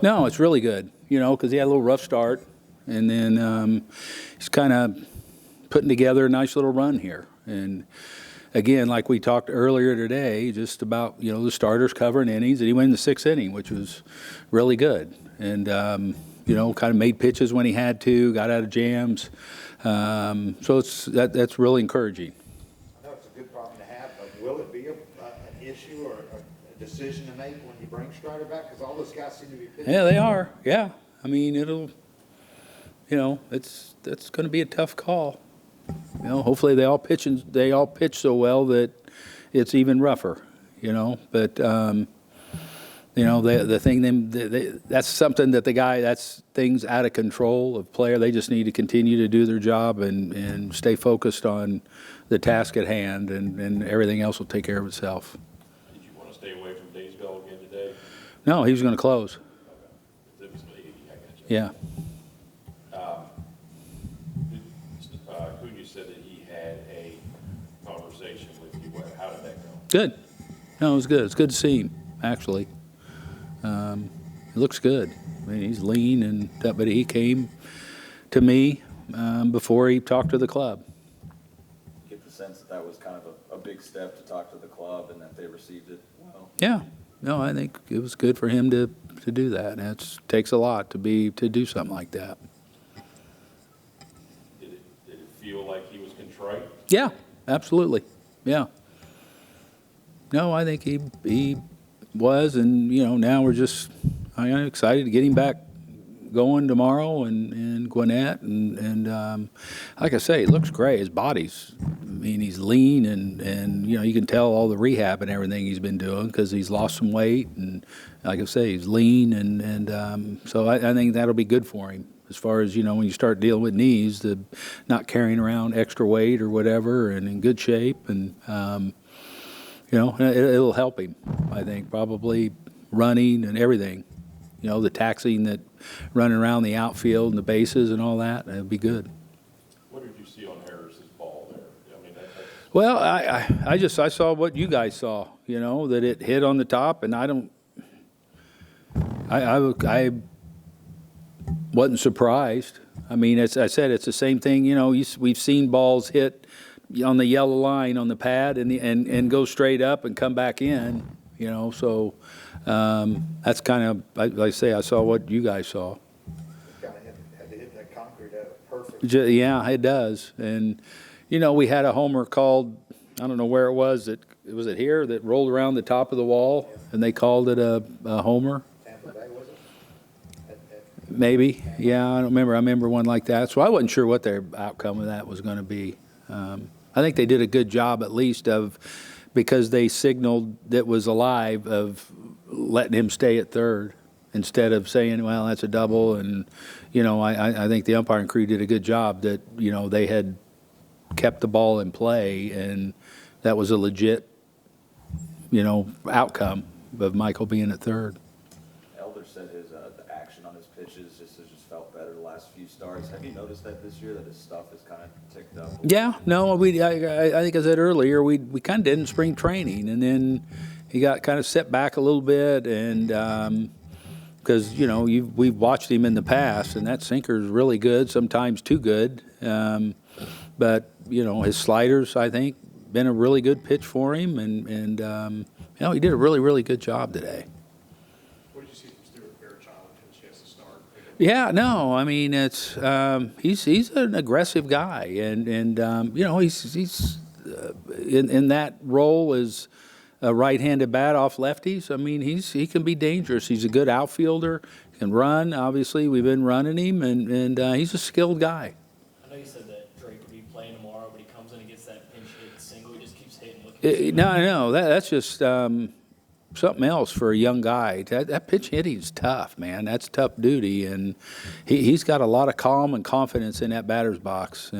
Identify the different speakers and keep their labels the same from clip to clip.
Speaker 1: No, it's really good, because he had a little rough start, and then he's kind of putting together a nice little run here. And again, like we talked earlier today, just about, the starters covering innings, and he went in the sixth inning, which was really good. And, kind of made pitches when he had to, got out of jams. So that's really encouraging.
Speaker 2: I know it's a good problem to have, but will it be an issue or a decision to make when you bring Strider back? Because all those guys seem to be pitching.
Speaker 1: Yeah, they are. Yeah. I mean, it'll, that's going to be a tough call. Hopefully they all pitch so well that it's even rougher, But, the thing, that's something that that's things out of control of player. They just need to continue to do their job and stay focused on the task at hand, and everything else will take care of itself.
Speaker 3: Did you want to stay away from Daysville again today?
Speaker 1: No, he was going to close.
Speaker 3: Okay. It was 80, I got you.
Speaker 1: Yeah.
Speaker 3: Cunha said that he had a conversation with you. How did that go?
Speaker 1: Good. No, it was good. It's good to see him, actually. He looks good. I mean, he's lean, but he came to me before he talked to the club.
Speaker 4: Get the sense that was kind of a big step to talk to the club and that they received it well.
Speaker 1: Yeah. No, I think it was good for him to do that. It takes a lot to do something like that.
Speaker 3: Did it feel like he was contrite?
Speaker 1: Yeah, absolutely. Yeah. No, I think he was, and now we're just I'm excited to get him back going tomorrow in Gwinnett, and like I say, he looks great. His body's, I mean, he's lean, and you can tell all the rehab and everything he's been doing because he's lost some weight, and like I say, he's lean, and so I think that'll be good for him as far as when you start dealing with knees, the not carrying around extra weight or whatever, and in good shape, and it'll help him. I think probably running and everything. The taxiing that running around the outfield and the bases and all that, it'd be good.
Speaker 3: What did you see on Harris's ball there? I mean,
Speaker 1: well, I saw what you guys saw. That it hit on the top, and I wasn't surprised. I mean, as I said, it's the same thing. We've seen balls hit on the yellow line on the pad and go straight up and come back in. So that's kind of, like I say, I saw what you guys saw.
Speaker 2: Kind of had to hit that concrete perfect.
Speaker 1: Yeah, it does. And, we had a homer called, I don't know where it was it here that rolled around the top of the wall, and they called it a homer.
Speaker 2: Tampa Bay, was it?
Speaker 1: Maybe. Yeah, I don't remember. I remember one like that. So I wasn't sure what their outcome of that was going to be. I think they did a good job, at least, because they signaled that was alive, of letting him stay at third instead of saying, well, that's a double. And, I think the umpiring crew did a good job that, they had kept the ball in play, and that was a legit, outcome of Michael being at third.
Speaker 4: Elder said the action on his pitches has just felt better the last few starts. Have you noticed that this year, that his stuff has kind of ticked up?
Speaker 1: Yeah, no, I think I said earlier, we kind of did in spring training, and then he got kind of set back a little bit, and because, we've watched him in the past, and that sinker is really good, sometimes too good. But, his sliders, I think, been a really good pitch for him, and he did a really, really good job today.
Speaker 5: What did you see from Stuart Fairchild when she has to start?
Speaker 1: Yeah, no, I mean, it's he's an aggressive guy, and he's in that role as a right-handed bat off lefties. I mean, he can be dangerous. He's a good outfielder, can run. Obviously, we've been running him, and he's a skilled guy.
Speaker 6: I know you said that Drake would be playing tomorrow, but he comes in and gets that pinch hit single. He just keeps hitting.
Speaker 1: No, that's just something else for a young guy. That pitch hitting is tough, man. That's tough duty, and he's got a lot of calm and confidence in that batter's box,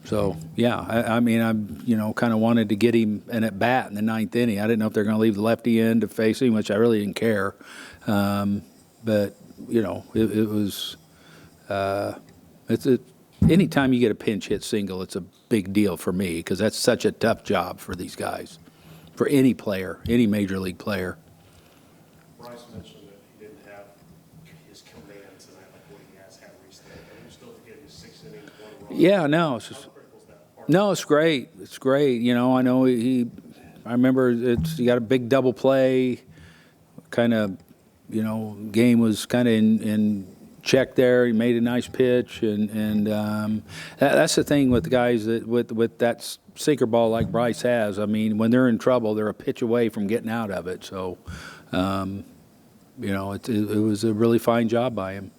Speaker 1: so yeah. I mean, I'm kind of wanted to get him an at bat in the ninth inning. I didn't know if they're going to leave the lefty end to face him, which I really didn't care, but it was. Anytime you get a pinch hit single, it's a big deal for me because that's such a tough job for these guys, for any player, any major league player. Yeah, no, it's just, no, it's great. It's great. You know, I know I remember you got a big double play, kind of, you know, game was kind of in check there. He made a nice pitch, and that's the thing with the guys that with that sinker ball like Bryce has. I mean, when they're in trouble, they're a pitch away from getting out of it. So, you know, it was a really fine job by him.